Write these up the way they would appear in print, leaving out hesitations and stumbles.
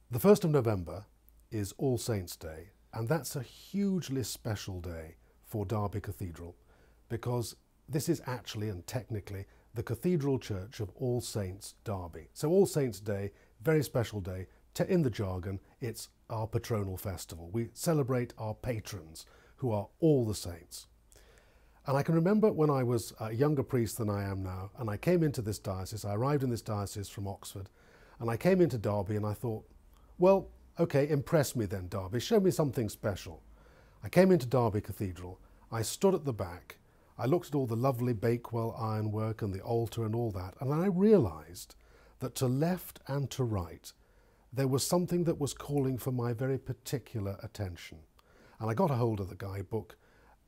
The 1st of November is All Saints' Day, and that's a hugely special day for Derby Cathedral because this is actually and technically the Cathedral Church of All Saints, Derby. So All Saints' Day, very special day. In the jargon, it's our patronal festival. We celebrate our patrons, who are all the saints. And I can remember when I was a younger priest than I am now, and I came into this diocese, I arrived in this diocese from Oxford, and I came into Derby and I thought, well, okay, impress me then, Derby, show me something special. I came into Derby Cathedral, I stood at the back, I looked at all the lovely Bakewell ironwork and the altar and all that, and I realised that to left and to right, there was something that was calling for my very particular attention. And I got a hold of the guidebook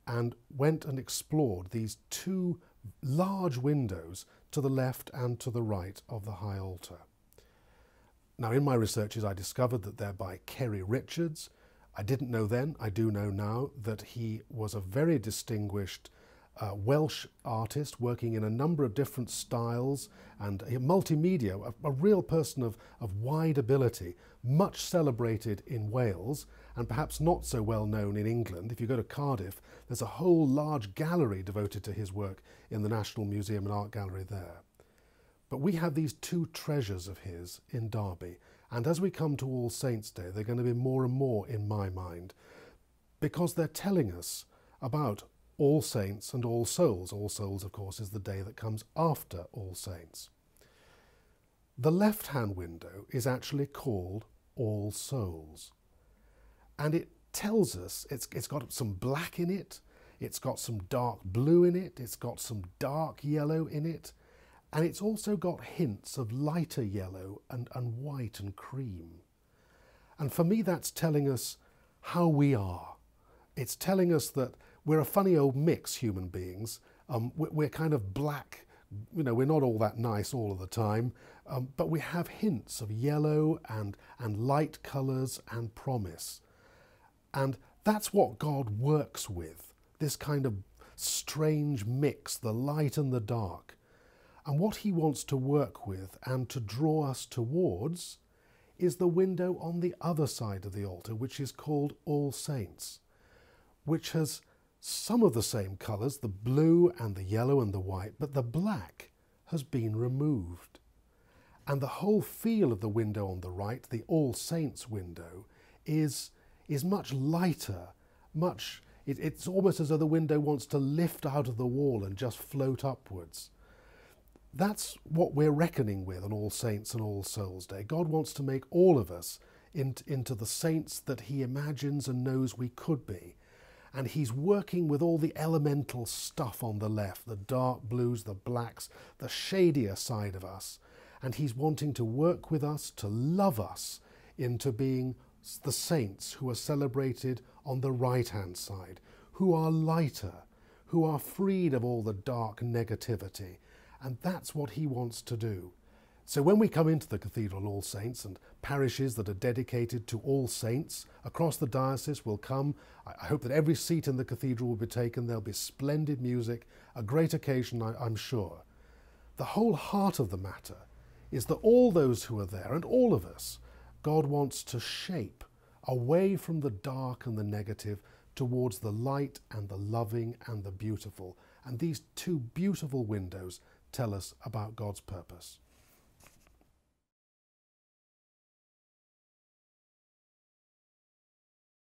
and went and explored these two large windows to the left and to the right of the high altar. Now, in my researches, I discovered that they're by Ceri. I didn't know then, I do know now, that he was a very distinguished Welsh artist working in a number of different styles and multimedia, a real person of wide ability, much celebrated in Wales and perhaps not so well known in England. If you go to Cardiff, there's a whole large gallery devoted to his work in the National Museum and Art Gallery there. But we have these two treasures of his in Derby, and as we come to All Saints' Day, they're going to be more and more in my mind, because they're telling us about All Saints and All Souls. All Souls, of course, is the day that comes after All Saints. The left-hand window is actually called All Souls, and it tells us it's got some black in it, it's got some dark blue in it, it's got some dark yellow in it, and it's also got hints of lighter yellow and white and cream. And for me, that's telling us how we are. It's telling us that we're a funny old mix, human beings. We're kind of black, you know, we're not all that nice all of the time, but we have hints of yellow and light colours and promise. And that's what God works with, this kind of strange mix, the light and the dark. And what he wants to work with and to draw us towards is the window on the other side of the altar, which is called All Saints, which has some of the same colours, the blue and the yellow and the white, but the black has been removed. And the whole feel of the window on the right, the All Saints window, is much lighter, it's almost as though the window wants to lift out of the wall and just float upwards. That's what we're reckoning with on All Saints and All Souls Day. God wants to make all of us into the saints that he imagines and knows we could be. And he's working with all the elemental stuff on the left, the dark blues, the blacks, the shadier side of us. And he's wanting to work with us, to love us into being the saints who are celebrated on the right-hand side, who are lighter, who are freed of all the dark negativity. And that's what he wants to do. So when we come into the Cathedral All Saints, and parishes that are dedicated to All Saints across the diocese will come, I hope that every seat in the cathedral will be taken. There'll be splendid music, a great occasion, I'm sure. The whole heart of the matter is that all those who are there, and all of us, God wants to shape away from the dark and the negative towards the light and the loving and the beautiful. And these two beautiful windows tell us about God's purpose.